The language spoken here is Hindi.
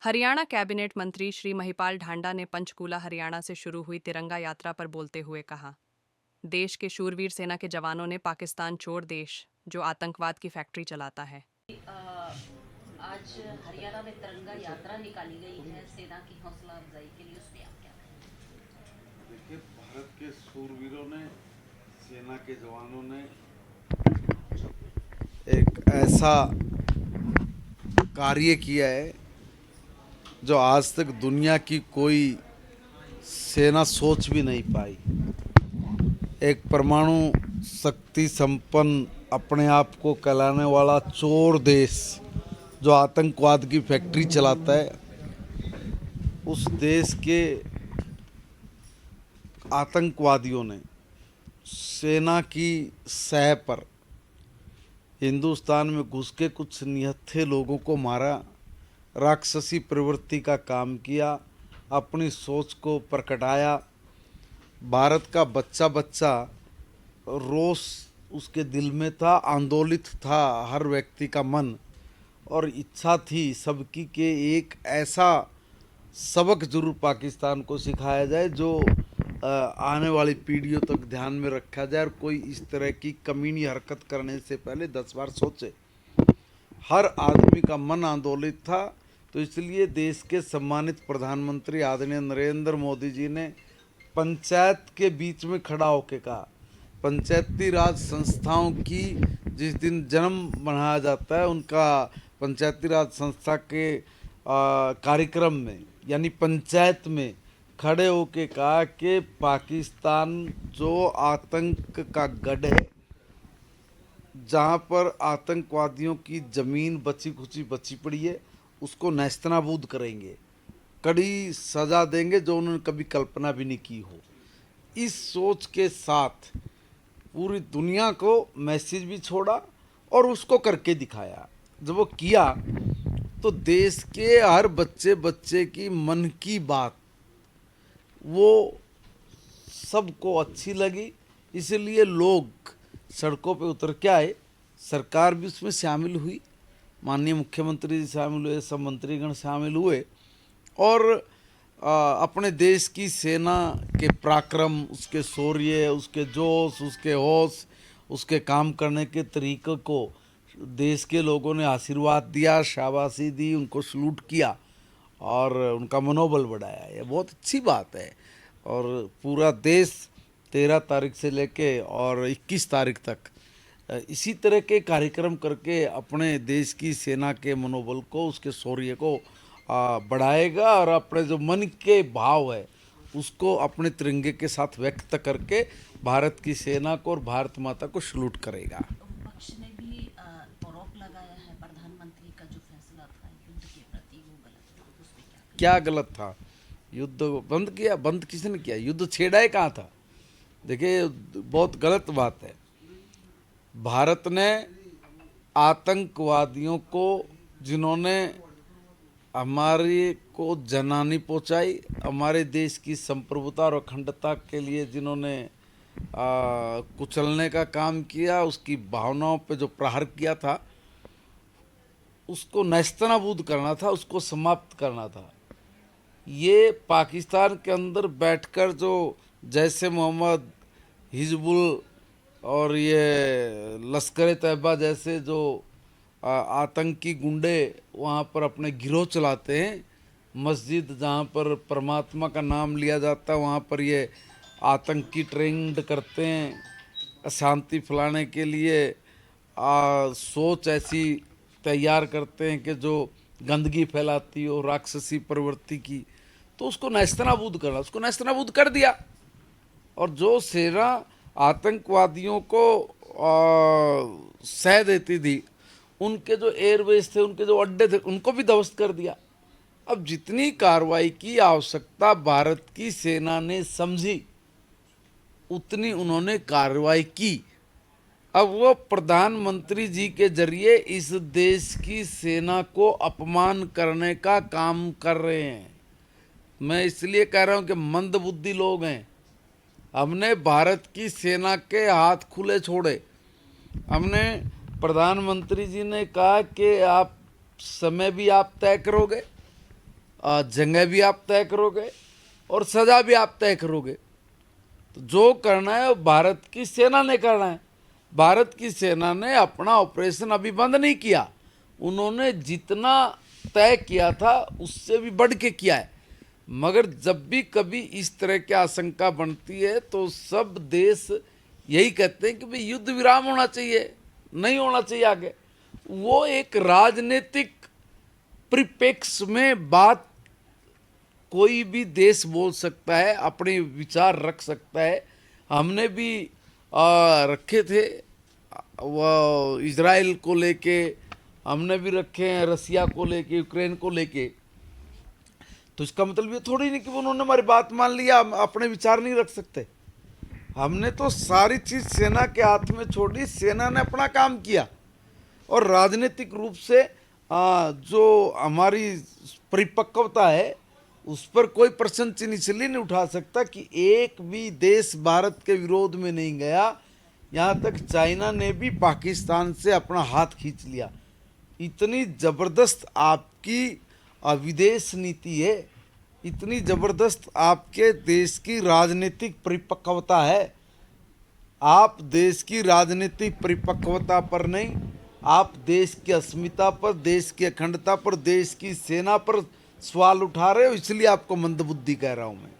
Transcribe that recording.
हरियाणा कैबिनेट मंत्री श्री महिपाल ढांडा ने पंचकूला हरियाणा से शुरू हुई तिरंगा यात्रा पर बोलते हुए कहा, देश के शूरवीर सेना के जवानों ने पाकिस्तान छोड़ देश जो आतंकवाद की फैक्ट्री चलाता है। आज हरियाणा में तिरंगा यात्रा निकाली गई है सेना की हौसला अफजाई के लिए, उस पर आप क्या कहें? देखिए, भारत के शूरवीरों ने, सेना के जवानों ने एक ऐसा कार्य किया है जो आज तक दुनिया की कोई सेना सोच भी नहीं पाई। एक परमाणु शक्ति संपन्न, अपने आप को कहलाने वाला चोर देश जो आतंकवाद की फैक्ट्री चलाता है, उस देश के आतंकवादियों ने सेना की सह पर हिंदुस्तान में घुस के कुछ निहत्थे लोगों को मारा, राक्षसी प्रवृत्ति का काम किया, अपनी सोच को प्रकटाया। भारत का बच्चा बच्चा रोष उसके दिल में था, आंदोलित था हर व्यक्ति का मन, और इच्छा थी सबकी कि एक ऐसा सबक जरूर पाकिस्तान को सिखाया जाए जो आने वाली पीढ़ियों तक ध्यान में रखा जाए और कोई इस तरह की कमीनी हरकत करने से पहले 10 बार सोचे। हर आदमी का मन आंदोलित था, तो इसलिए देश के सम्मानित प्रधानमंत्री आदरणीय नरेंद्र मोदी जी ने पंचायत के बीच में खड़ा होकर कहा, पंचायती राज संस्थाओं की जिस दिन जन्म मनाया जाता है, उनका पंचायती राज संस्था के कार्यक्रम में यानी पंचायत में खड़े होके कहा कि पाकिस्तान जो आतंक का गढ़ है, जहाँ पर आतंकवादियों की ज़मीन बची खुची बची पड़ी है, उसको नेस्तनाबूद करेंगे, कड़ी सज़ा देंगे जो उन्होंने कभी कल्पना भी नहीं की हो। इस सोच के साथ पूरी दुनिया को मैसेज भी छोड़ा और उसको करके दिखाया। जब वो किया तो देश के हर बच्चे बच्चे की मन की बात वो सबको अच्छी लगी, इसलिए लोग सड़कों पे उतर के आए। सरकार भी उसमें शामिल हुई, माननीय मुख्यमंत्री जी शामिल हुए, सब मंत्रीगण शामिल हुए और अपने देश की सेना के पराक्रम, उसके शौर्य, उसके जोश, उसके होश, उसके काम करने के तरीक़े को देश के लोगों ने आशीर्वाद दिया, शाबाशी दी, उनको सलूट किया और उनका मनोबल बढ़ाया। ये बहुत अच्छी बात है। और पूरा देश 13 तारीख से लेके और 21 तारीख तक इसी तरह के कार्यक्रम करके अपने देश की सेना के मनोबल को, उसके शौर्य को बढ़ाएगा और अपने जो मन के भाव है उसको अपने तिरंगे के साथ व्यक्त करके भारत की सेना को और भारत माता को सलूट करेगा। पक्ष ने भी आरोप लगाया है प्रधानमंत्री का जो फैसला था युद्ध के प्रति वो गलत था, उस पर क्या गलत था? युद्ध बंद किया? बंद किसने किया? युद्ध छेड़ा है कहाँ था? देखिए, बहुत गलत बात है। भारत ने आतंकवादियों को, जिन्होंने हमारे को जनहानि पहुंचाई, हमारे देश की संप्रभुता और अखंडता के लिए जिन्होंने कुचलने का काम किया, उसकी भावनाओं पे जो प्रहार किया था, उसको नेस्तनाबूद करना था, उसको समाप्त करना था। ये पाकिस्तान के अंदर बैठकर जो जैसे मोहम्मद, हिजबुल और ये लश्कर तैयबा जैसे जो आतंकी गुंडे वहाँ पर अपने गिरोह चलाते हैं, मस्जिद जहाँ पर परमात्मा का नाम लिया जाता है वहाँ पर ये आतंकी ट्रेंड करते हैं, अशांति फैलाने के लिए सोच ऐसी तैयार करते हैं कि जो गंदगी फैलाती हो, राक्षसी प्रवृत्ति की, तो उसको नेस्तनाबूद करना, उसको नेस्तनाबूद कर दिया। और जो सेना आतंकवादियों को सह देती थी, उनके जो एयरबेस थे, उनके जो अड्डे थे, उनको भी ध्वस्त कर दिया। अब जितनी कार्रवाई की आवश्यकता भारत की सेना ने समझी, उतनी उन्होंने कार्रवाई की। अब वो प्रधानमंत्री जी के जरिए इस देश की सेना को अपमान करने का काम कर रहे हैं। मैं इसलिए कह रहा हूँ कि मंदबुद्धि लोग हैं। हमने भारत की सेना के हाथ खुले छोड़े। हमने, प्रधानमंत्री जी ने कहा कि आप समय भी आप तय करोगे, जगह भी आप तय करोगे और सज़ा भी आप तय करोगे। तो जो करना है वो भारत की सेना ने करना है। भारत की सेना ने अपना ऑपरेशन अभी बंद नहीं किया, उन्होंने जितना तय किया था उससे भी बढ़ के किया है। मगर जब भी कभी इस तरह की आशंका बनती है तो सब देश यही कहते हैं कि भाई युद्ध विराम होना चाहिए, नहीं होना चाहिए आगे। वो एक राजनीतिक परिप्रेक्ष्य में बात कोई भी देश बोल सकता है, अपने विचार रख सकता है। हमने भी रखे थे, वो इजराइल को लेके हमने भी रखे हैं, रसिया को लेके, यूक्रेन को लेके। तो इसका मतलब ये थोड़ी नहीं कि उन्होंने हमारी बात मान लिया, हम अपने विचार नहीं रख सकते। हमने तो सारी चीज़ सेना के हाथ में छोड़ी, सेना ने अपना काम किया और राजनीतिक रूप से जो हमारी परिपक्वता है उस पर कोई प्रश्न चिन्ह इसलिए नहीं उठा सकता कि एक भी देश भारत के विरोध में नहीं गया। यहाँ तक चाइना ने भी पाकिस्तान से अपना हाथ खींच लिया। इतनी ज़बरदस्त आपकी विदेश नीति है, इतनी ज़बरदस्त आपके देश की राजनीतिक परिपक्वता है। आप देश की राजनीतिक परिपक्वता पर नहीं, आप देश की अस्मिता पर, देश की अखंडता पर, देश की सेना पर सवाल उठा रहे हो, इसलिए आपको मंदबुद्धि कह रहा हूँ मैं।